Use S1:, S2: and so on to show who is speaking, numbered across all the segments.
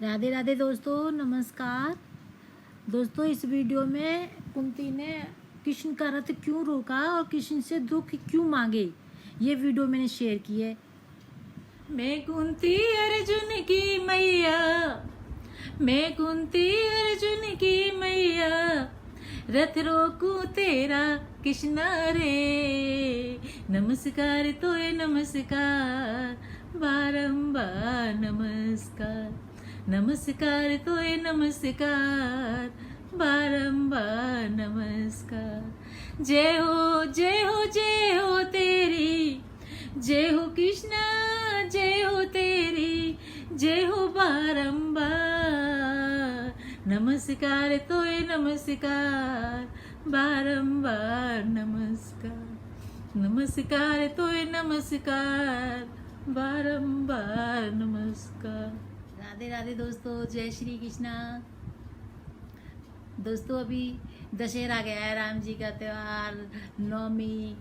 S1: राधे राधे दोस्तों, नमस्कार। दोस्तों, इस वीडियो में कुंती ने कृष्ण का रथ क्यों रोका और कृष्ण से दुख क्यों मांगे, ये वीडियो मैंने शेयर की है। मैं कुंती अर्जुन की मैया, मैं कुंती अर्जुन की मैया, रथ रोकू तेरा कृष्ण रे। नमस्कार तोय नमस्कार, बारंबार नमस्कार। नमस्कार तोय नमस्कार, बारंबार नमस्कार। जय हो जय हो जय हो तेरी, जय हो कृष्णा जय हो तेरी, जय हो बारंबार। नमस्कार तोय नमस्कार, बारंबार नमस्कार। नमस्कार तोय नमस्कार, बारंबार नमस्कार। राधे राधे दोस्तों, जय श्री कृष्णा। दोस्तों, अभी दशहरा गया है, राम जी का त्यौहार, नवमी,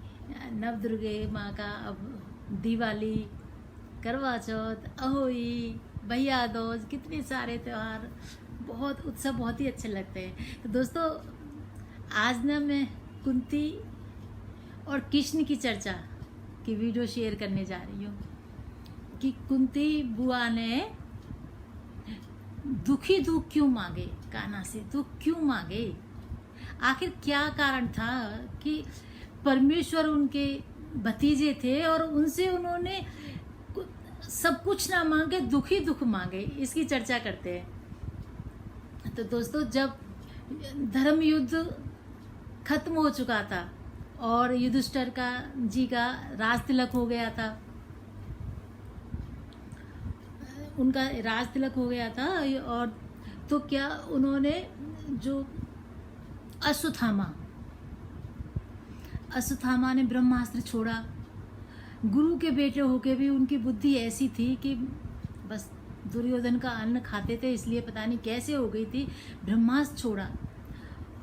S1: नवदुर्गे माँ का, अब दिवाली, करवा चौथ, अहोई, भैया दूज, कितने सारे त्यौहार, बहुत उत्सव बहुत ही अच्छे लगते हैं। तो दोस्तों, आज ना मैं कुंती और कृष्ण की चर्चा की वीडियो शेयर करने जा रही हूँ कि कुंती बुआ ने दुखी दुख क्यों मांगे, कान्हा से दुख क्यों मांगे, आखिर क्या कारण था कि परमेश्वर उनके भतीजे थे और उनसे उन्होंने सब कुछ ना मांगे, दुखी दुख मांगे। इसकी चर्चा करते हैं। तो दोस्तों, जब धर्म युद्ध खत्म हो चुका था और युधिष्ठिर का जी का राज तिलक हो गया था, उनका राज तिलक हो गया था, और तो क्या उन्होंने जो अश्वत्थामा ने ब्रह्मास्त्र छोड़ा। गुरु के बेटे होके भी उनकी बुद्धि ऐसी थी कि बस दुर्योधन का अन्न खाते थे, इसलिए पता नहीं कैसे हो गई थी, ब्रह्मास्त्र छोड़ा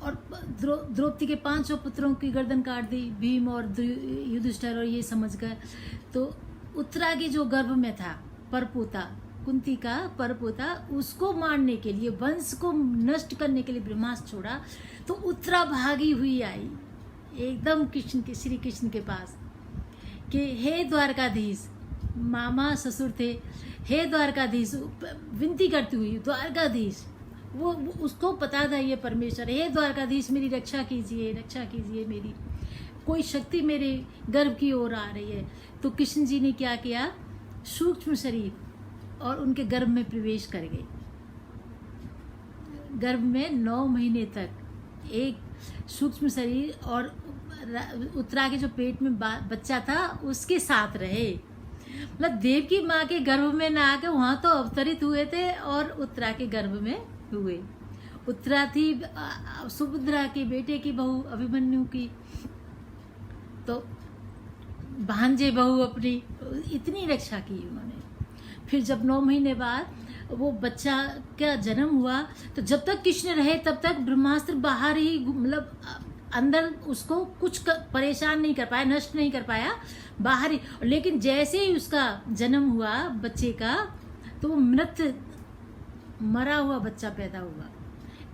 S1: और द्रौपदी के 500 पुत्रों की गर्दन काट दी भीम और युधिष्ठिर, और ये समझ गए। तो उत्तरा की जो गर्भ में था परपोता, कुंती का परपोता, उसको मारने के लिए, वंश को नष्ट करने के लिए ब्रह्मास्त्र छोड़ा। तो उत्तरा भागी हुई आई एकदम कृष्ण के, श्री कृष्ण के पास कि हे द्वारकाधीश, मामा ससुर थे, हे द्वारकाधीश, विनती करती हुई, द्वारकाधीश, वो उसको पता था ये परमेश्वर, हे द्वारकाधीश मेरी रक्षा कीजिए, रक्षा कीजिए, मेरी कोई शक्ति मेरे गर्भ की ओर आ रही है। तो कृष्ण जी ने क्या किया, सूक्ष्म शरीर और उनके गर्भ में प्रवेश कर गए। गर्भ में 9 महीने तक एक सूक्ष्म शरीर और उत्तरा के जो पेट में बच्चा था उसके साथ रहे। मतलब देव की माँ के गर्भ में ना आके वहां तो अवतरित हुए थे और उत्तरा के गर्भ में हुए। उत्तरा थी सुभद्रा के बेटे की बहू, अभिमन्यु की, तो भांजे बहू अपनी, इतनी रक्षा की उन्होंने। फिर जब 9 महीने बाद वो बच्चा का जन्म हुआ, तो जब तक कृष्ण रहे तब तक ब्रह्मास्त्र बाहर ही, मतलब अंदर उसको कुछ परेशान नहीं कर पाया, नष्ट नहीं कर पाया, बाहर ही। लेकिन जैसे ही उसका जन्म हुआ बच्चे का, तो वो मरा हुआ बच्चा पैदा हुआ।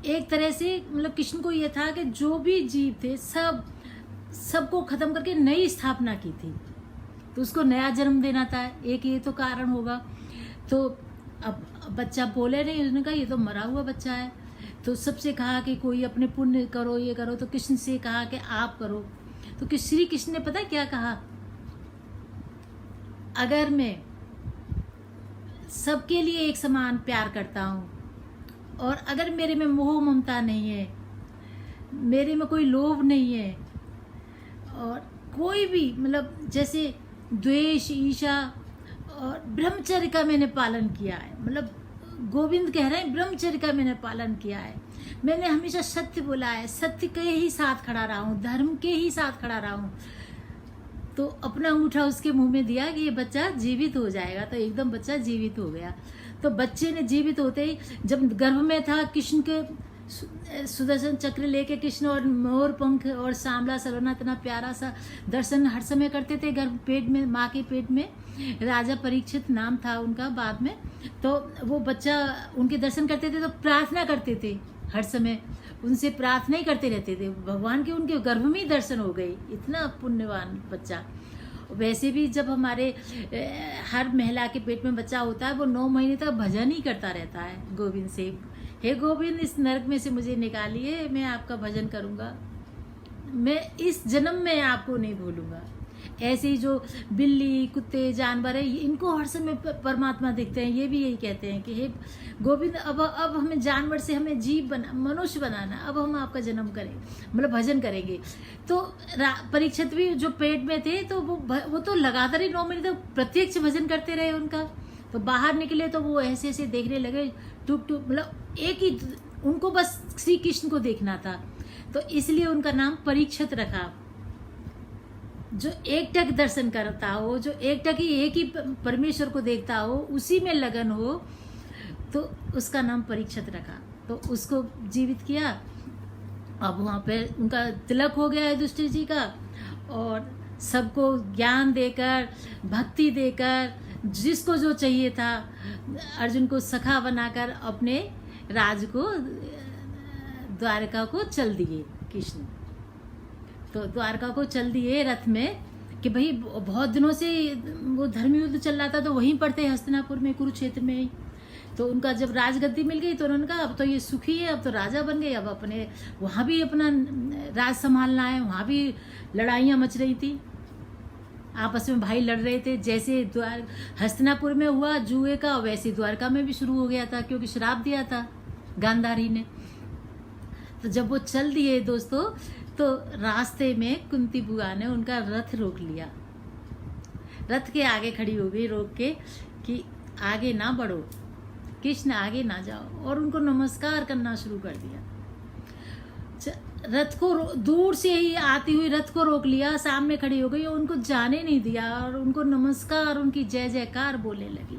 S1: एक तरह से मतलब कृष्ण को ये था कि जो भी जीव थे सबको खत्म करके नई स्थापना की थी, तो उसको नया जन्म देना था, एक ये तो कारण होगा। तो अब बच्चा बोले नहीं, उसने कहा ये तो मरा हुआ बच्चा है। तो सबसे कहा कि कोई अपने पुण्य करो, ये करो, तो कृष्ण से कहा कि आप करो। तो श्री कृष्ण ने पता क्या कहा, अगर मैं सबके लिए एक समान प्यार करता हूँ और अगर मेरे में मोह ममता नहीं है, मेरे में कोई लोभ नहीं है, और कोई भी मतलब जैसे द्वेष, ईर्ष्या, और ब्रह्मचर्य का मैंने पालन किया है, मतलब गोविंद कह रहे हैं ब्रह्मचर्य का मैंने पालन किया है, मैंने हमेशा सत्य बोला है, सत्य के ही साथ खड़ा रहा हूँ, धर्म के ही साथ खड़ा रहा हूँ, तो अपना अंगूठा उसके मुंह में दिया कि ये बच्चा जीवित हो जाएगा। तो एकदम बच्चा जीवित हो गया। तो बच्चे ने जीवित होते ही, जब गर्भ में था कृष्ण के सुदर्शन चक्र लेके कृष्ण और मोर पंख और सांवला सलोना इतना प्यारा सा दर्शन हर समय करते थे गर्भ पेट में, माँ के पेट में। राजा परीक्षित नाम था उनका बाद में। तो वो बच्चा उनके दर्शन करते थे तो प्रार्थना करते थे हर समय, उनसे प्रार्थना ही करते रहते थे। भगवान के उनके गर्भ में ही दर्शन हो गए, इतना पुण्यवान बच्चा। वैसे भी जब हमारे हर महिला के पेट में बच्चा होता है वो 9 महीने तक भजन ही करता रहता है गोविंद से। हे गोविंद, इस नरक में से मुझे निकालिए, मैं आपका भजन करूँगा, मैं इस जन्म में आपको नहीं भूलूंगा। ऐसे ही जो बिल्ली, कुत्ते, जानवर है, इनको हर समय परमात्मा दिखते हैं, ये भी यही कहते हैं कि हे गोविंद, अब हमें जानवर से हमें जीव बना, मनुष्य बनाना, अब हम आपका जन्म करें, मतलब भजन करेंगे। तो परीक्षित भी जो पेट में थे तो वो तो लगातार ही 9 महीने तक प्रत्यक्ष भजन करते रहे उनका। तो बाहर निकले तो वो ऐसे ऐसे देखने लगे, टुक टुक, मतलब एक ही उनको बस श्री कृष्ण को देखना था, तो इसलिए उनका नाम परीक्षित रखा। जो एक टक दर्शन करता हो, जो एक ही परमेश्वर को देखता हो, उसी में लगन हो, तो उसका नाम परीक्षित रखा। तो उसको जीवित किया। अब वहाँ पे उनका तिलक हो गया है युधिष्ठिर जी का, और सबको ज्ञान देकर, भक्ति देकर, जिसको जो चाहिए था, अर्जुन को सखा बनाकर अपने राज को, द्वारका को चल दिए कृष्ण। तो द्वारका को चल दिए रथ में कि भाई बहुत दिनों से वो धर्म युद्ध चल रहा था, तो वहीं पर थे हस्तिनापुर में, कुरुक्षेत्र में ही। तो उनका जब राजगद्दी मिल गई तो उन्होंने कहा अब तो ये सुखी है, अब तो राजा बन गए, अब अपने वहाँ भी अपना राज संभालना है। वहाँ भी लड़ाइयाँ मच रही थी, आपस में भाई लड़ रहे थे। जैसे हस्तिनापुर में हुआ जुए का, वैसे द्वारका में भी शुरू हो गया था, क्योंकि श्राप दिया था गांधारी ने। तो जब वो चल दिए दोस्तों, तो रास्ते में कुंती बुआ ने उनका रथ रोक लिया, रथ के आगे खड़ी हो गई रोक के कि आगे ना बढ़ो कृष्ण, आगे ना जाओ, और उनको नमस्कार करना शुरू कर दिया। रथ को दूर से ही आती हुई रथ को रोक लिया, सामने खड़ी हो गई और उनको जाने नहीं दिया, और उनको नमस्कार, उनकी जय जयकार बोलने लगी।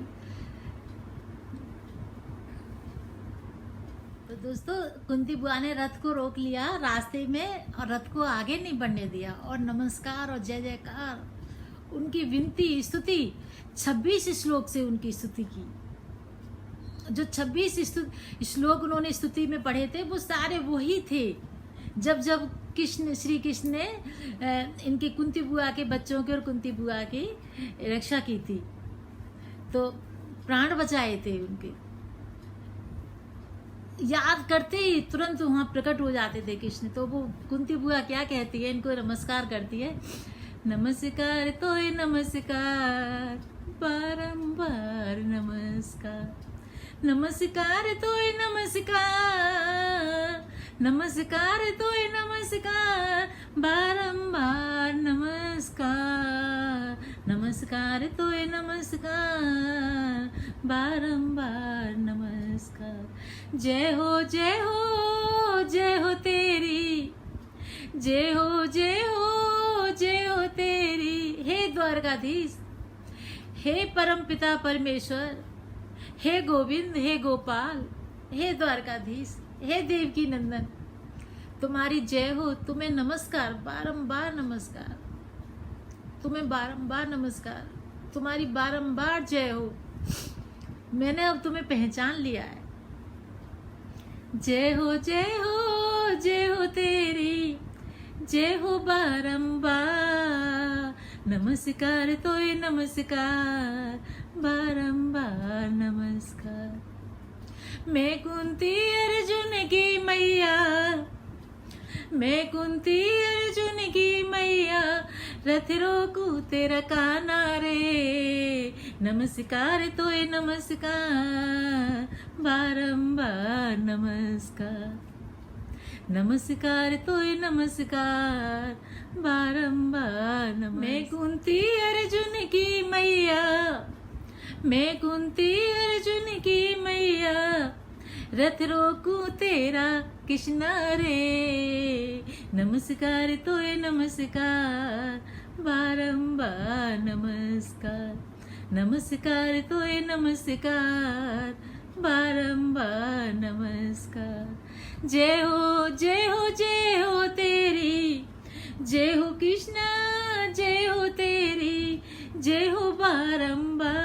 S1: तो दोस्तों, कुंती बुआ ने रथ को रोक लिया रास्ते में, और रथ को आगे नहीं बढ़ने दिया, और नमस्कार और जय जयकार, उनकी विनती स्तुति, 26 श्लोक से उनकी स्तुति की। जो 26 श्लोक उन्होंने स्तुति में पढ़े थे, वो सारे वही थे जब श्री कृष्ण ने इनके कुंती बुआ के बच्चों के और कुंती बुआ की रक्षा की थी, तो प्राण बचाए थे उनके। याद करते ही तुरंत वहाँ प्रकट हो जाते थे कृष्ण। तो वो कुंती बुआ क्या कहती है, इनको नमस्कार करती है, नमस्कार तोय नमस्कार, बारंबार नमस्कार, नमस्कार तोय नमस्कार, नमस्कार तोय नमस्कार, बारंबार नमस्कार, नमस्कार तोय नमस्कार, बारंबार नमस्कार। जय हो जय हो जय हो तेरी, जय हो जय हो जय हो तेरी, हे द्वारकाधीश, हे परम पिता परमेश्वर, हे गोविंद, हे गोपाल, हे द्वारकाधीश, हे देवकी नंदन, तुम्हारी जय हो, तुम्हें नमस्कार, बारंबार नमस्कार, तुम्हें बारंबार नमस्कार, तुम्हारी बारंबार जय हो। मैंने अब तुम्हें पहचान लिया है। जय हो जय हो जय हो तेरी, जय हो बारंबार, नमस्कार तोय नमस्कार, बारंबार नमस्कार। मैं कुंती अर्जुन की मैया, मैं कुंती अर्जुन की मैया, रथ रोकू तेरा काना रे, नमस्कार तोय नमस्कार, बारंबार नमस्कार, नमस्कार तोय नमस्कार, बारंबार नमस्कार। मैं कुंती अर्जुन की मैया, मैं कुंती अर्जुन की मैया, रथ रोकू तेरा कृष्ण रे, नमस्कार तोय नमस्कार, बारंबार नमस्कार, नमस्कार तोय नमस्कार, बारंबार नमस्कार। जय हो जय हो जय हो तेरी, जय हो कृष्णा जय हो तेरी, जय हो बारंबार।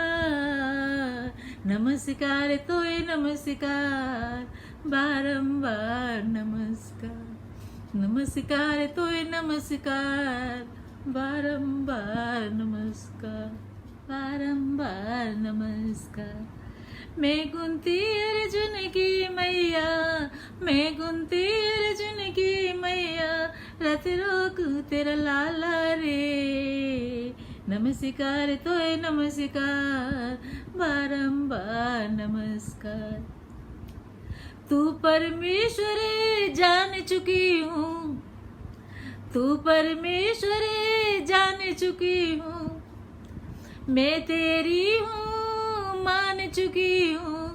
S1: नमस्कार तोय नमस्कार, बारंबार नमस्कार। नमस्कार तोय नमस्कार, बारंबार नमस्कार, बारंबार नमस्कार। मैं कुंती अर्जुन की मैया, मैं कुंती अर्जुन की मैया, रथ रोकू तेरा लाला रे। नमस्कार तोय नमस्कार, बारंबार नमस्कार। तू परमेश्वर जान चुकी हूँ, तू परमेश्वर जान चुकी हूँ, मैं तेरी हूँ मान चुकी हूँ।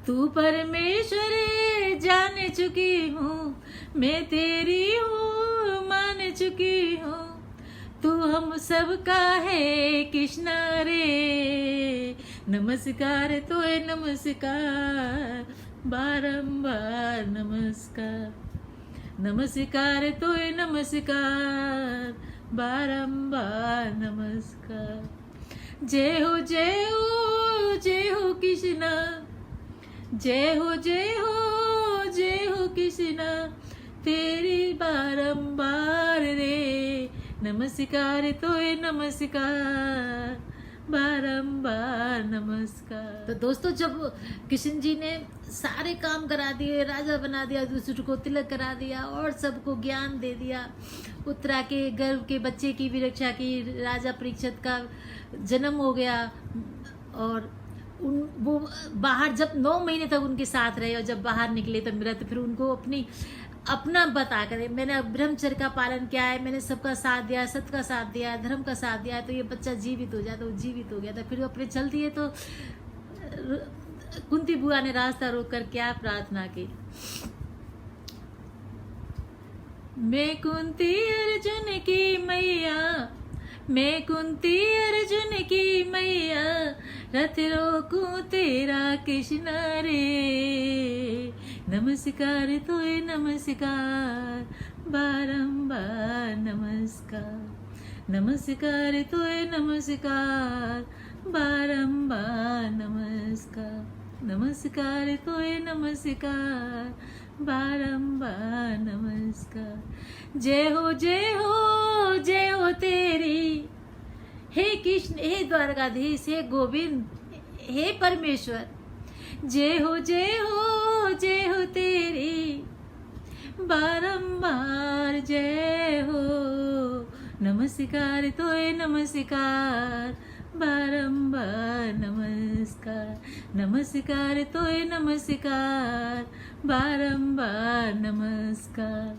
S1: तू परमेश्वर जान चुकी हूँ, मैं तेरी हूँ मान चुकी हूँ। तू हम सबका है कृष्णा रे। नमस्कार तोय नमस्कार, बारंबार नमस्कार। नमस्कार तोय नमस्कार, बारंबार नमस्कार। जय हो जय हो जय हो कृष्णा, जय हो जय हो जय हो कृष्णा, तेरी बारंबार रे। नमस्कार तोय नमस्कार, बारंबार नमस्कार। तो दोस्तों, जब कृष्ण जी ने सारे काम करा दिए, राजा बना दिया, दूसरे को तिलक करा दिया और सबको ज्ञान दे दिया, उत्तरा के गर्भ के बच्चे की भी रक्षा की, राजा परीक्षित का जन्म हो गया, और वो बाहर जब 9 महीने तक उनके साथ रहे, और जब बाहर निकले तब मिला, तो फिर उनको अपना बता कर, मैंने ब्रह्मचर्य का पालन किया है, मैंने सबका साथ दिया, सत्य का साथ दिया, धर्म का साथ दिया, तो ये बच्चा जीवित हो जाए। तो जीवित हो गया था। फिर अपने चल दिए, तो कुंती बुआ ने रास्ता रोक कर क्या प्रार्थना की, मैं कुंती अर्जुन की मैया, मैं कुंती अर्जुन की मैया, रथ रोकू तेरा कृष्ण रे। नमस्कार तोय नमस्कार, बारंबार नमस्कार। नमस्कार तोय नमस्कार, बारंबार नमस्कार। नमस्कार तोय नमस्कार, बारंबार नमस्कार। जय हो जय हो जय हो तेरी, हे कृष्ण, हे द्वारकाधीश, हे गोविंद, हे परमेश्वर। जय हो जय हो जय हो तेरी, बारंबार जय हो। नमस्कार तोय नमस्कार, बारंबार नमस्कार। नमस्कार तोय नमस्कार, बारंबार नमस्कार।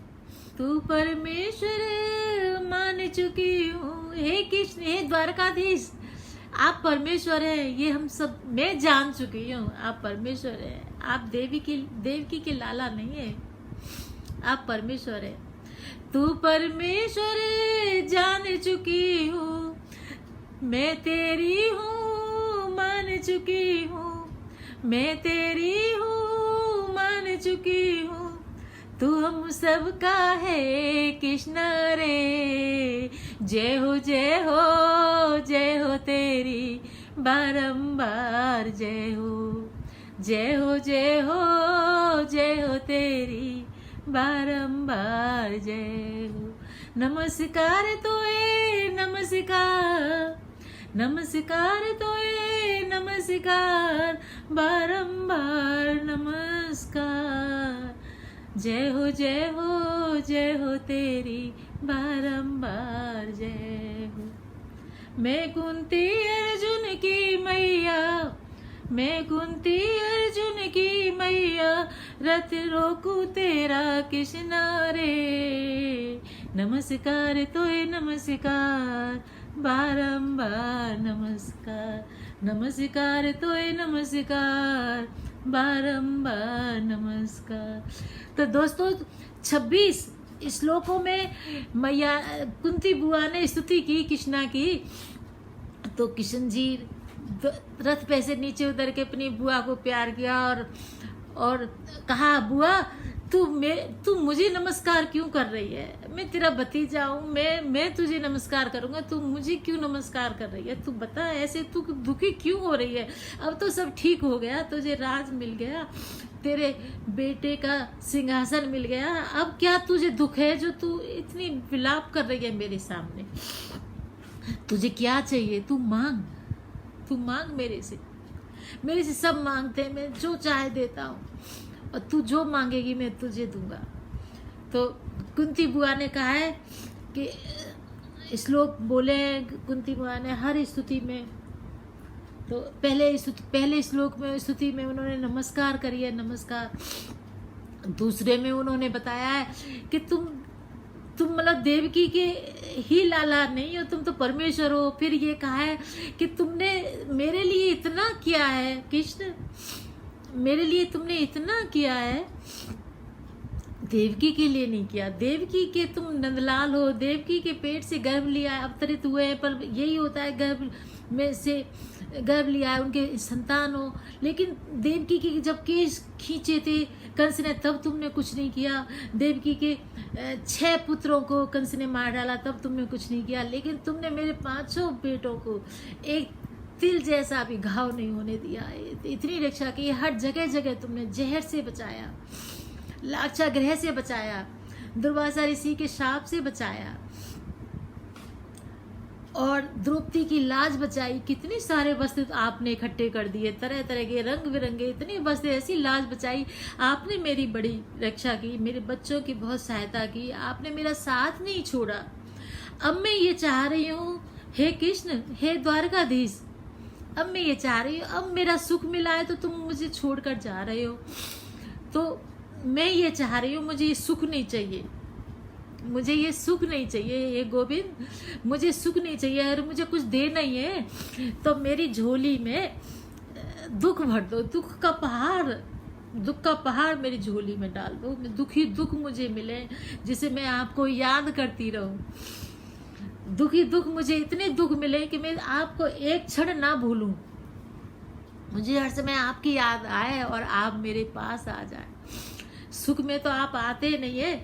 S1: तू परमेश्वर मान चुकी हूँ, हे कृष्ण, हे द्वारकाधीश, आप परमेश्वर हैं, ये हम सब मैं जान चुकी हूँ। आप परमेश्वर हैं, आप देवकी के लाला नहीं है, आप परमेश्वर हैं। तू परमेश्वर जान चुकी हूँ, मैं तेरी हूँ मान चुकी हूँ, मैं तेरी हूँ मान चुकी हूँ। तू हम सबका है कृष्ण रे। जय हो जय हो जय हो तेरी, बारंबार जय हो। जय हो जय हो जय हो तेरी, बारंबार जय हो। नमस्कार तोय नमस्कार, नमस्कार तोय नमस्कार, बारंबार नमस्कार। जय हो जय हो जय हो तेरी, बारंबार जय हो। मैं कुंती अर्जुन की मैया, मैं कुंती अर्जुन की मैया, रथ रोकू तेरा कृष्ण रे। नमस्कार तोय नमस्कार, बारंबार नमस्कार। नमस्कार तोय नमस्कार, बारंबार नमस्कार। तो दोस्तों, 26 श्लोकों में मैया कुंती बुआ ने स्तुति की कृष्णा की। तो कृष्ण जी रथ पे से नीचे उतर के अपनी बुआ को प्यार किया, और और कहा बुआ तू मुझे नमस्कार क्यों कर रही है? मैं तेरा भतीजा हूँ, मैं तुझे नमस्कार करूंगा, तू मुझे क्यों नमस्कार कर रही है? तू बता, ऐसे तू दुखी क्यों हो रही है? अब तो सब ठीक हो गया, तुझे राज मिल गया, तेरे बेटे का सिंहासन मिल गया, अब क्या तुझे दुख है जो तू इतनी विलाप कर रही है मेरे सामने? तुझे क्या चाहिए? तू मांग मेरे से सब मांगते हैं, मैं जो चाहे देता हूँ, और तू जो मांगेगी मैं तुझे दूंगा। तो कुंती बुआ ने कहा है कि श्लोक बोले कुंती बुआ ने हर स्तुति में। तो पहले श्लोक में स्तुति में उन्होंने नमस्कार करी है, नमस्कार। दूसरे में उन्होंने बताया है कि तुम मतलब देवकी के ही लाला नहीं हो, तुम तो परमेश्वर हो। फिर ये कहा है कि तुमने मेरे लिए इतना किया है कृष्ण, मेरे लिए तुमने इतना किया है, देवकी के लिए नहीं किया। देवकी के तुम नंदलाल हो, देवकी के पेट से गर्भ लिया है, अवतरित हुए हैं, पर यही होता है गर्भ में से गर्भ लिया है, उनके संतान हो। लेकिन देवकी के जब केस खींचे थे कंस ने, तब तुमने कुछ नहीं किया। देवकी के 6 पुत्रों को कंस ने मार डाला, तब तुमने कुछ नहीं किया। लेकिन तुमने मेरे 5 बेटों को एक तिल जैसा भी घाव नहीं होने दिया। इतनी रक्षा की, हर जगह जगह तुमने जहर से बचाया, लाक्षागृह से बचाया, दुर्वासा ऋषि के शाप से बचाया, और द्रौपदी की लाज बचाई। कितने सारे वस्त्र आपने इकट्ठे कर दिए, तरह तरह के रंग बिरंगे इतने वस्त्र, ऐसी लाज बचाई आपने। मेरी बड़ी रक्षा की, मेरे बच्चों की बहुत सहायता की, आपने मेरा साथ नहीं छोड़ा। अब मैं ये चाह रही हूँ, हे कृष्ण, हे द्वारकाधीश, अब मैं ये चाह रही हूँ, अब मेरा सुख मिला है तो तुम मुझे छोड़कर जा रहे हो, तो मैं ये चाह रही हूँ, मुझे ये सुख नहीं चाहिए, मुझे ये सुख नहीं चाहिए, ये गोविंद मुझे सुख नहीं चाहिए। अगर मुझे कुछ देना ही है तो मेरी झोली में दुख भर दो, दुख का पहाड़ मेरी झोली में डाल दो, दुखी दुख मुझे मिले जिसे मैं आपको याद करती रहूं। दुखी दुख मुझे इतने दुख मिले कि मैं आपको एक क्षण ना भूलूं, मुझे हर समय आपकी याद आए और आप मेरे पास आ जाए। सुख में तो आप आते नहीं है।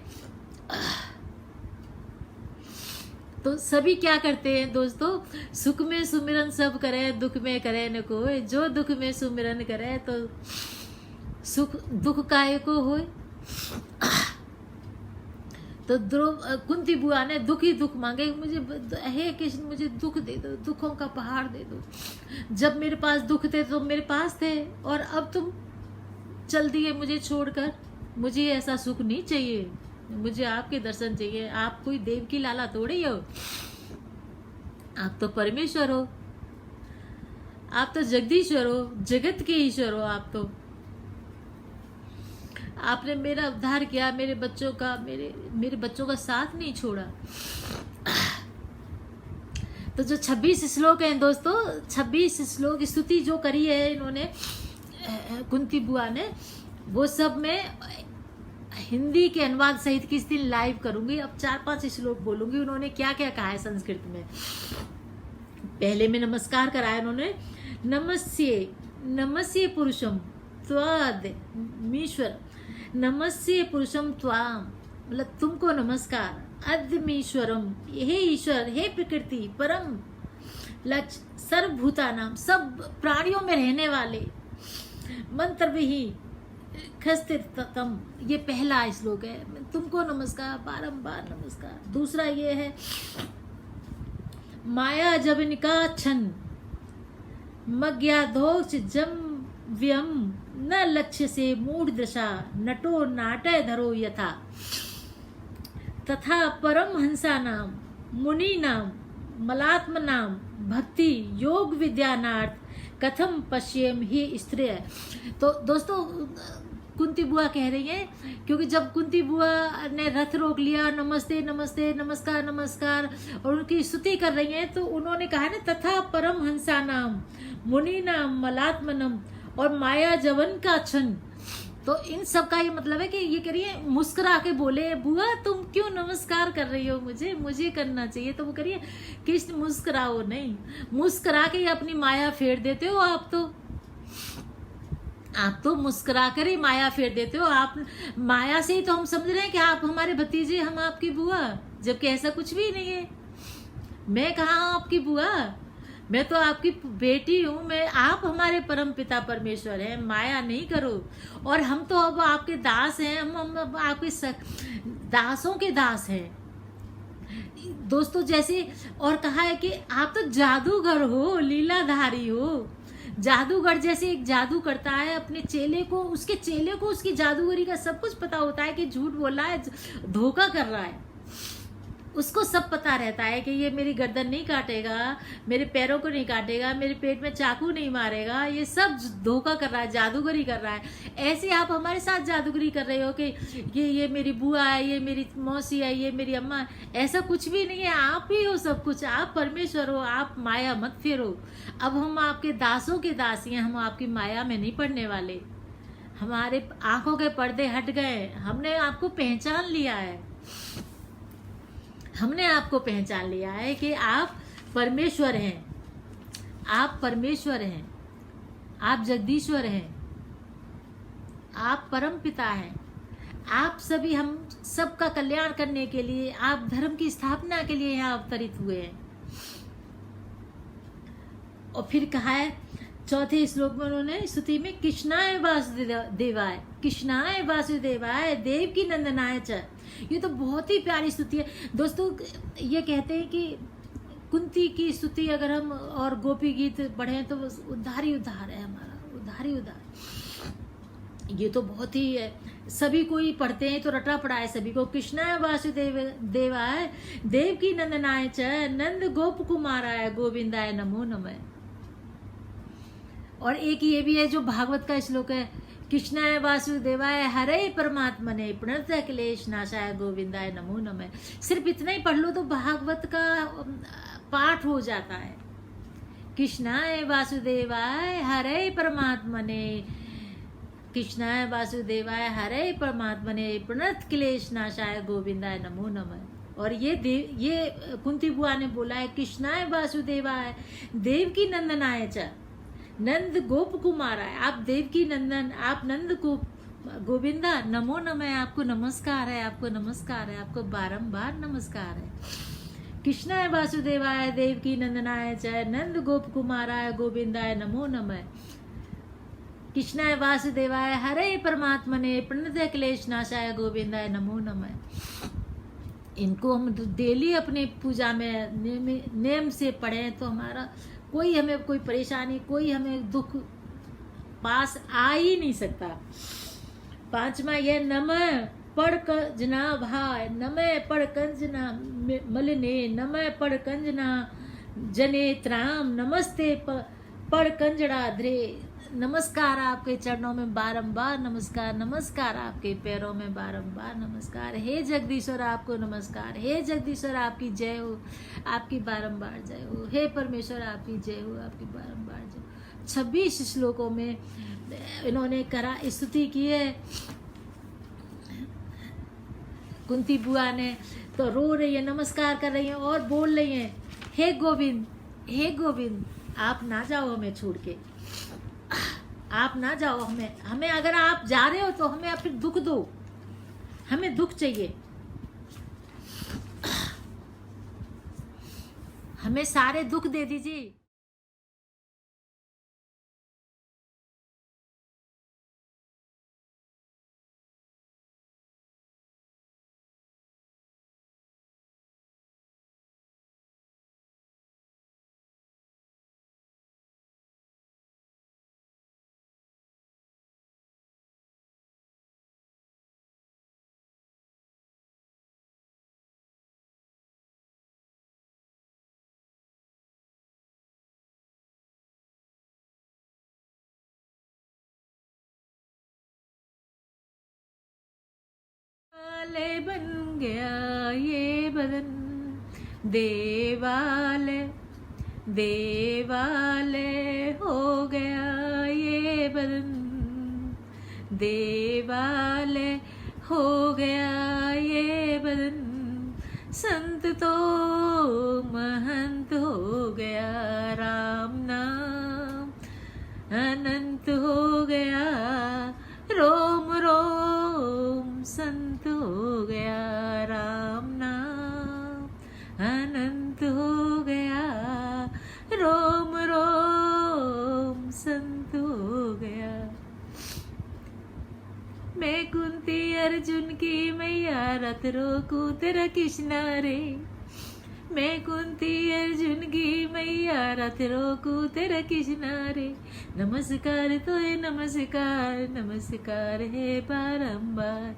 S1: तो सभी क्या करते हैं दोस्तों, सुख में सुमिरन सब करे, दुख में करे न कोई, जो दुख में सुमिरन करे तो सुख दुख काहे को होए। तो कुंती बुआ ने दुख ही दुख मांगे, मुझे हे कृष्ण मुझे दुख दे दो, दुखों का पहाड़ दे दो। जब मेरे पास दुख थे तो मेरे पास थे, और अब तुम चल दिए मुझे छोड़कर। मुझे ऐसा सुख नहीं चाहिए, मुझे आपके दर्शन चाहिए। आप कोई देव की लाला थोड़ी हो, आप तो परमेश्वर हो, आप तो जगदीश्वर हो, जगत के ईश्वर हो। आप तो आपने मेरा उद्धार किया, मेरे बच्चों का साथ नहीं छोड़ा। तो जो 26 श्लोक हैं दोस्तों, 26 श्लोक स्तुति जो करी है इन्होंने कुंती बुआ ने, वो सब मैं हिंदी के अनुवाद सहित किस दिन लाइव करूंगी। अब 4-5 श्लोक बोलूंगी उन्होंने क्या क्या कहा है संस्कृत में। पहले में नमस्कार कराया उन्होंने, नमस्ये पुरुषम त्वादमीश्वर, नमस्ये पुरुषम त्वाम, मतलब तुमको नमस्कार, अद्मीश्वरम, हे ईश्वर, हे प्रकृति, परम लक्ष्य, सर्वभूतानाम, सब प्राणियों में रहने वाले, मंत्र विही खस्तितम, ये पहला श्लोक है। तुमको नमस्कार, बारंबार नमस्कार। दूसरा ये है, माया जवनिका छन मज्ञाधोक्ष जम व्यम, न लक्ष्य से मूढ़ दशा, नटो नाटय धरो यथा, तथा परम हंसा नाम, मुनि नाम, मलात्म नाम, भक्ति योग विद्यानार्थ, कथम पश्येम ही स्त्रिय। तो दोस्तों कुंती बुआ कह रही है, क्योंकि जब कुंती बुआ ने रथ रोक लिया, नमस्ते नमस्ते नमस्कार नमस्कार, और उनकी स्तुति कर रही हैं, तो उन्होंने कहा ना, तथा परम हंसा नाम, मुनि नाम, मलात्मनम, और माया जवन का छन। तो इन सब का ये मतलब है कि ये कह रही है, मुस्कुरा के बोले, बुआ तुम क्यों नमस्कार कर रही हो, मुझे करना चाहिए। तो वो कह रही है, कृष्ण मुस्कुराओ नहीं, मुस्कुरा के अपनी माया फेर देते हो आप। तो आप तो मुस्कुरा कर ही माया फेर देते हो। आप माया से ही तो हम समझ रहे हैं कि आप हमारे भतीजे, हम आपकी बुआ, जबकि ऐसा कुछ भी नहीं है। मैं कहाँ हूँ आपकी बुआ, मैं तो आपकी बेटी हूँ। मैं, आप हमारे परम पिता परमेश्वर हैं, माया नहीं करो। और हम तो अब आपके दास हैं, हम अब आपके दासों के दास हैं दोस्तों। जैसे और कहा है कि आप तो जादूगर हो, लीलाधारी हो। जादूगर जैसे एक जादू करता है अपने चेले को, उसके चेले को उसकी जादूगरी का सब कुछ पता होता है कि झूठ बोल रहा है, धोखा कर रहा है। उसको सब पता रहता है कि ये मेरी गर्दन नहीं काटेगा, मेरे पैरों को नहीं काटेगा, मेरे पेट में चाकू नहीं मारेगा, ये सब धोखा कर रहा है, जादूगरी कर रहा है। ऐसे आप हमारे साथ जादूगरी कर रहे हो कि ये मेरी बुआ है, ये मेरी मौसी है, ये मेरी अम्मा है। ऐसा कुछ भी नहीं है, आप ही हो सब कुछ, आप परमेश्वर हो, आप माया मत फेरो। अब हम आपके दासों के दासी हैं, हम आपकी माया में नहीं पड़ने वाले। हमारे आंखों के पर्दे हट गए, हमने आपको पहचान लिया है। हमने आपको पहचान लिया है कि आप परमेश्वर हैं, आप परमेश्वर हैं, आप जगदीश्वर हैं, आप परम पिता हैं। आप सभी, हम सबका कल्याण करने के लिए, आप धर्म की स्थापना के लिए यहाँ अवतरित हुए हैं। और फिर कहा है चौथे श्लोक में उन्होंने स्तुति में, कृष्णाय वासुदेवाय, कृष्णाय वासुदेवाय, देव की नंदनाय च। ये तो बहुत ही प्यारी स्तुति है दोस्तों। ये कहते हैं कि कुंती की स्तुति अगर हम और गोपी गीत पढ़ें तो उद्धार ही उद्धार है हमारा, उद्धार ही उद्धार। ये तो बहुत ही है, सभी कोई पढ़ते हैं तो रटा पड़ा है सभी को। कृष्णाय वासुदेव देवाय, देव की नंदनाय च, नंद गोप कुमाराय, गोविंदाय नमो नमः। और एक ये भी है जो भागवत का श्लोक है, कृष्णाय वासुदेवाय हरे परमात्मने प्रणत क्लेश नाशाय गोविंदाय नमो नमः। सिर्फ इतना ही पढ़ लो तो भागवत का पाठ हो जाता है। कृष्णाय वासुदेवाय हरे परमात्मने, कृष्णाय वासुदेवाय हरे परमात्मने प्रणत क्लेश नाशाय गोविंदाय नमो नमः। और ये कुंती बुआ ने बोला है, कृष्णाय वासुदेवाय, देव की नंदनाय च, नंद गोप कुमार है, आप देव की नंदन, आप नंद गोविंदा नमो नमः। आपको नमस्कार है, आपको नमस्कार है, आपको बारंबार नमस्कार है। कृष्णाय वासुदेवाय, देव की नंदनाय च, नंद गोप कुमाराय, गोविंदाय नमो नमः। कृष्णाय वासुदेवाय हरे परमात्मने प्रणत क्लेश नाशाय गोविंदाय नमो नमः। इनको हम डेली अपने पूजा में नेम से पढ़ें तो हमारा कोई, हमें कोई परेशानी, कोई हमें दुख पास आ ही नहीं सकता। पांचवा ये नमः पढ़ कंजना भाई, नमः पढ़ कंजना मलिने, नमः पढ़ कंजना जने त्राम, नमस्ते पढ़ कंजड़ा ध्रे। नमस्कार आपके चरणों में बारंबार नमस्कार, नमस्कार आपके पैरों में बारंबार नमस्कार। हे जगदीश्वर आपको नमस्कार, हे जगदीश्वर आपकी जय हो, आपकी बारंबार जय हो। हे परमेश्वर आपकी जय हो, आपकी बारंबार जय हो। 26 श्लोकों में इन्होंने स्तुति की है। कुंती बुआ ने तो रो रही है, नमस्कार कर रही है और बोल रही है, हे गोविंद, हे गोविंद, आप ना जाओ हमें छोड़ के, आप ना जाओ हमें अगर आप जा रहे हो तो हमें फिर दुख दो, हमें दुख चाहिए, हमें सारे दुख दे दीजिए। वाले बन गया ये बदन, देवालय देवालय हो गया ये बदन, देवालय हो गया ये बदन। संत तो महंत हो गया, राम नाम अनंत हो गया, मैं कुंती अर्जुन की मैया, रथ रोकू तेरा कृष्णा रे। मैं कुंती अर्जुन की मैया, रथ रोकू तेरा कृष्णा रे। नमस्कार तोय नमस्कार, नमस्कार है बारंबार।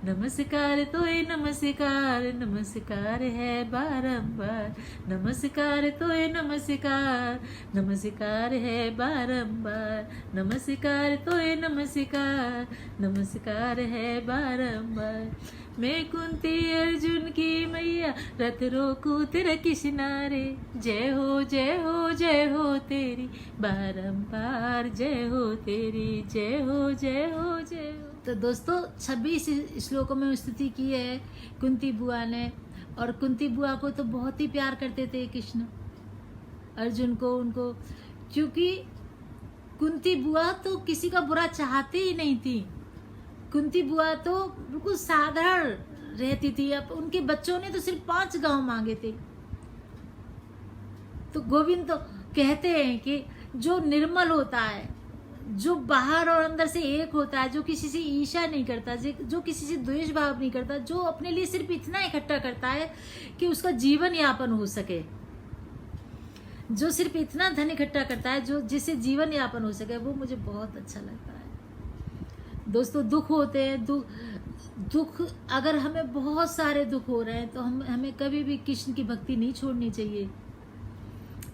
S1: नमस्कार तोय नमस्कार, नमस्कार है बारंबार। नमस्कार तोय नमस्कार, नमस्कार है बारंबार। नमस्कार तोय नमस्कार, नमस्कार है बारंबार। मैं कुंती अर्जुन की मैया, रथ रोकू तेरा कृष्णा रे। जय हो जय हो जय हो तेरी, बारंबार जय हो तेरी। जय हो जय हो जय हो। तो दोस्तों 26 श्लोकों में स्तुति की है कुंती बुआ ने। और कुंती बुआ को तो बहुत ही प्यार करते थे कृष्ण, अर्जुन को, उनको, क्योंकि कुंती बुआ तो किसी का बुरा चाहती ही नहीं थी। कुंती बुआ तो बिल्कुल साधारण रहती थी। अब उनके बच्चों ने तो सिर्फ 5 गांव मांगे थे। तो गोविंद तो कहते हैं कि जो निर्मल होता है, जो बाहर और अंदर से एक होता है, जो किसी से ईर्ष्या नहीं करता, जो किसी से द्वेष भाव नहीं करता, जो अपने लिए सिर्फ इतना इकट्ठा करता है कि उसका जीवन यापन हो सके, जो सिर्फ इतना धन इकट्ठा करता है जो जिससे जीवन यापन हो सके, वो मुझे बहुत अच्छा लगता है। दोस्तों दुख होते हैं, दुख अगर हमें बहुत सारे दुख हो रहे हैं तो हमें कभी भी कृष्ण की भक्ति नहीं छोड़नी चाहिए।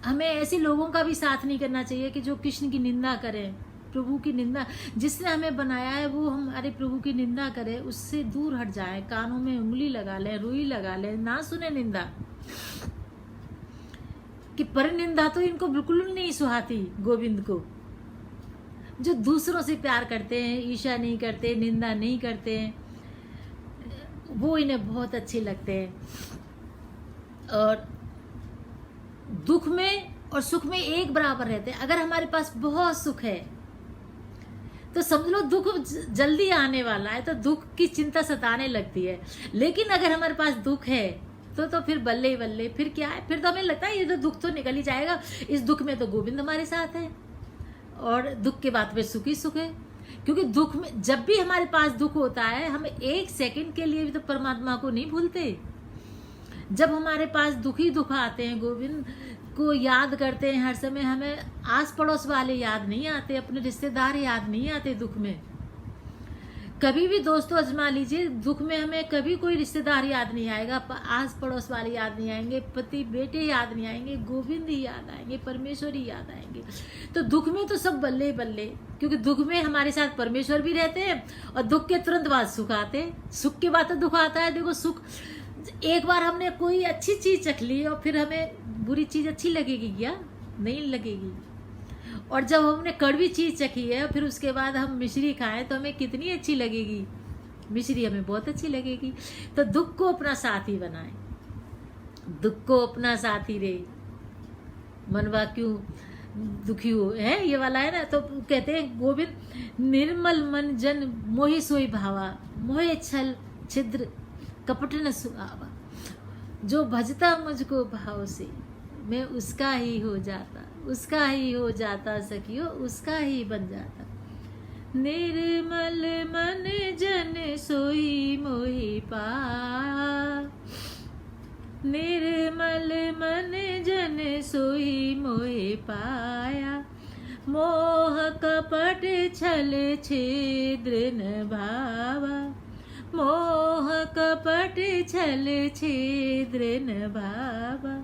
S1: हमें ऐसे लोगों का भी साथ नहीं करना चाहिए कि जो कृष्ण की निंदा करें, प्रभु की निंदा। जिसने हमें बनाया है वो हमारे प्रभु की निंदा करे, उससे दूर हट जाए, कानों में उंगली लगा ले, रुई लगा ले, ना सुने निंदा। कि पर निंदा तो इनको बिल्कुल नहीं सुहाती गोविंद को। जो दूसरों से प्यार करते हैं, ईर्ष्या नहीं करते, निंदा नहीं करते हैं, वो इन्हें बहुत अच्छे लगते हैं। और दुख में और सुख में एक बराबर रहते हैं। अगर हमारे पास बहुत सुख है तो समझ लो दुख जल्दी आने वाला है, तो दुख की चिंता सताने लगती है। लेकिन अगर हमारे पास दुख है तो फिर बल्ले बल्ले, फिर क्या है, फिर तो हमें लगता है ये तो दुख तो निकल ही जाएगा, इस दुख में तो गोविंद हमारे साथ है। और दुख के बाद में सुख ही सुख है। क्योंकि दुख में, जब भी हमारे पास दुख होता है, हम 1 सेकंड के लिए भी तो परमात्मा को नहीं भूलते। जब हमारे पास दुख आते हैं, गोविंद को याद करते हैं हर समय। हमें आस पड़ोस वाले याद नहीं आते, अपने रिश्तेदार याद नहीं आते दुख में। कभी भी दोस्तों आजमा लीजिए, दुख में हमें कभी कोई रिश्तेदार याद नहीं आएगा, आस पड़ोस वाले याद नहीं आएंगे, पति बेटे याद नहीं आएंगे, गोविंद ही याद आएंगे, परमेश्वर ही याद आएंगे। तो दुख में तो सब बल्ले बल्ले, क्योंकि दुख में हमारे साथ परमेश्वर भी रहते हैं और दुख के तुरंत बाद सुख आते हैं। सुख के बाद तो दुख आता है। देखो सुख, एक बार हमने कोई अच्छी चीज चख ली और फिर हमें बुरी चीज अच्छी लगेगी क्या? नहीं लगेगी। और जब हमने कड़वी चीज चखी है फिर उसके बाद हम मिश्री खाएं तो हमें कितनी अच्छी लगेगी, मिश्री हमें बहुत अच्छी लगेगी। तो दुख को अपना साथी बनाएं, दुख को अपना साथी रे, मनवा क्यों दुखी हो है, ये वाला है ना। तो कहते हैं गोविंद, निर्मल मन जन मोहि सोई भावा, मोहे छल छिद्र कपट न सुहावा। जो भजता मुझको भाव से, मैं उसका ही हो जाता, उसका ही हो जाता सखियो, उसका ही बन जाता। निर्मल मन जन सोई मोहि पाया, निर्मल मन जन सोई मोहि पाया। मोह कपट छल छिद्र न भावा, मोह कपट छल छिद्र न भावा।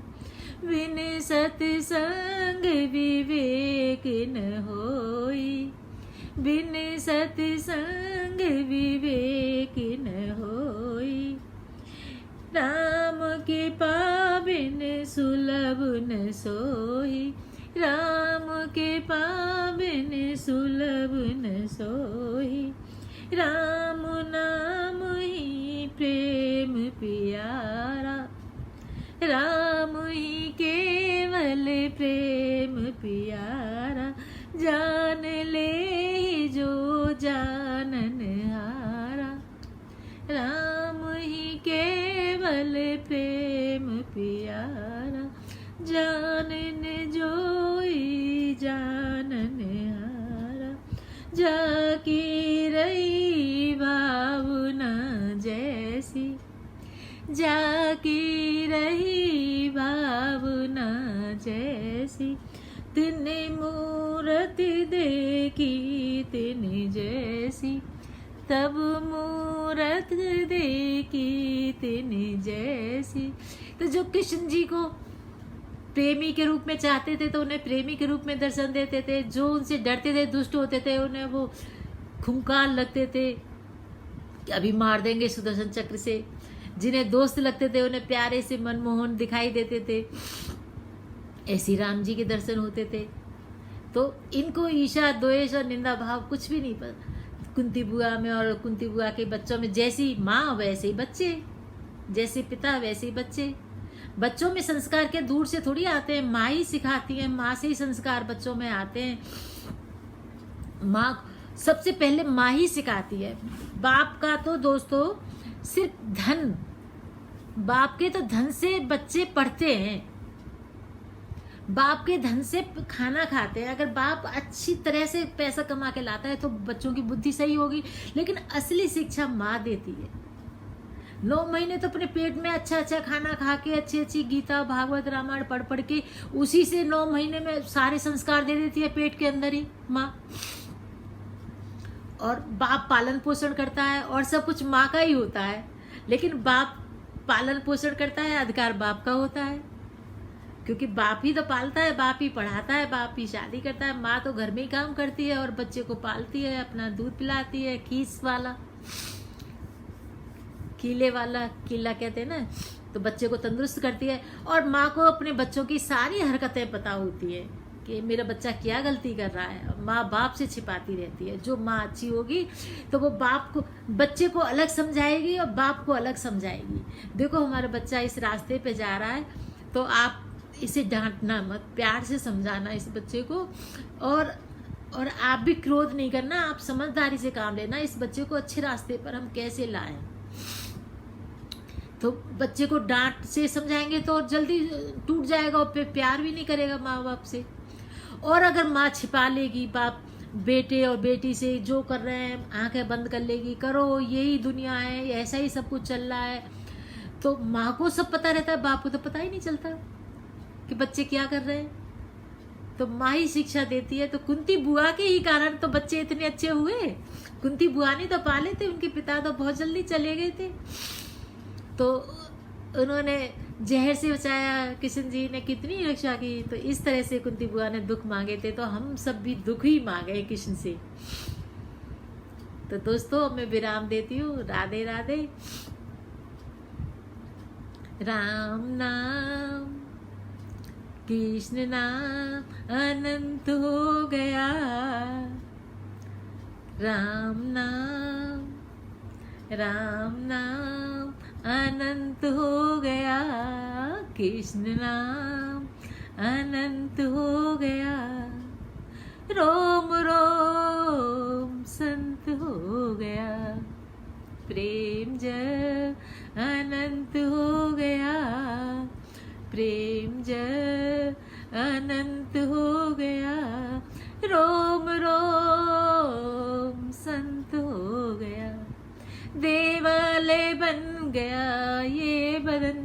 S1: बिन सत्संग विवेक न होई, बिन सत्संग विवेक न होई। राम के पाबिन सुलभ न सोई, राम के पाबिन सुलभ न सोई। राम नाम ही प्रेम प्यारा, राम ही केवल प्रेम प्यारा। जान ले जो जानन हारा, राम ही केवल प्रेम प्यारा। जानन जोई जानन हारा, जाकी रही जाकी रही भावना जैसी, तिने मूर्ति देखी तिने जैसी, तब मूरत देखी तिने जैसी। तो जो कृष्ण जी को प्रेमी के रूप में चाहते थे तो उन्हें प्रेमी के रूप में दर्शन देते थे, जो उनसे डरते थे, दुष्ट होते थे, उन्हें वो खूंखार लगते थे कि अभी मार देंगे सुदर्शन चक्र से, जिन्हें दोस्त लगते थे उन्हें प्यारे से मनमोहन दिखाई देते थे, ऐसी राम जी के दर्शन होते थे। तो इनको ईर्ष्या द्वेष और निंदा भाव कुछ भी नहीं पता। कुंती बुआ में और कुंती बुआ के बच्चों में जैसी माँ वैसे ही बच्चे, जैसे पिता वैसे ही बच्चे। बच्चों में संस्कार के दूर से थोड़ी आते हैं, माँ ही सिखाती है, माँ से ही संस्कार बच्चों में आते हैं। माँ सबसे पहले माँ ही सिखाती है। बाप का तो दोस्तों सिर्फ धन, बाप के तो धन से बच्चे पढ़ते हैं, बाप के धन से खाना खाते हैं। अगर बाप अच्छी तरह से पैसा कमा के लाता है तो बच्चों की बुद्धि सही होगी, लेकिन असली शिक्षा माँ देती है। 9 महीने तो अपने पेट में अच्छा अच्छा खाना खा के, अच्छी अच्छी गीता भागवत रामायण पढ़ पढ़ के, उसी से 9 महीने में सारे संस्कार दे देती है पेट के अंदर ही माँ। और बाप पालन पोषण करता है और सब कुछ माँ का ही होता है, लेकिन बाप पालन पोषण करता है, अधिकार बाप का होता है, क्योंकि बाप ही तो पालता है, बाप ही पढ़ाता है, बाप ही शादी करता है। माँ तो घर में ही काम करती है और बच्चे को पालती है, अपना दूध पिलाती है, खीस वाला, कीले वाला, कीला कहते हैं ना, तो बच्चे को तंदुरुस्त करती है। और माँ को अपने बच्चों की सारी हरकतें पता होती है कि मेरा बच्चा क्या गलती कर रहा है। माँ बाप से छिपाती रहती है। जो माँ अच्छी होगी तो वो बाप को, बच्चे को अलग समझाएगी और बाप को अलग समझाएगी। देखो हमारा बच्चा इस रास्ते पे जा रहा है तो आप इसे डांटना मत, प्यार से समझाना इस बच्चे को, और आप भी क्रोध नहीं करना, आप समझदारी से काम लेना। इस बच्चे को अच्छे रास्ते पर हम कैसे लाएं, तो बच्चे को डांट से समझाएंगे तो जल्दी टूट जाएगा और फिर प्यार भी नहीं करेगा माँ बाप से। और अगर माँ छिपा लेगी, बाप बेटे और बेटी से जो कर रहे हैं आंखें बंद कर लेगी, करो यही दुनिया है, ऐसा ही सब कुछ चल रहा है, तो माँ को सब पता रहता है, बाप को तो पता ही नहीं चलता कि बच्चे क्या कर रहे हैं। तो माँ ही शिक्षा देती है। तो कुंती बुआ के ही कारण तो बच्चे इतने अच्छे हुए। कुंती बुआ ने तो पाले थे, उनके पिता तो बहुत जल्दी चले गए थे, तो उन्होंने जहर से बचाया, कृष्ण जी ने कितनी रक्षा की। तो इस तरह से कुंती बुआ ने दुख मांगे थे, तो हम सब भी दुख ही मांगे कृष्ण से। तो दोस्तों मैं विराम देती हूँ। राधे राधे। राम नाम कृष्ण नाम अनंत हो गया, राम नाम अनंत हो गया, कृष्ण नाम अनंत हो गया, रोम रोम संत हो गया, प्रेम जब अनंत हो गया, प्रेम जब अनंत हो गया, रोम रोम संत हो गया, देवालय बन गया ये बदन,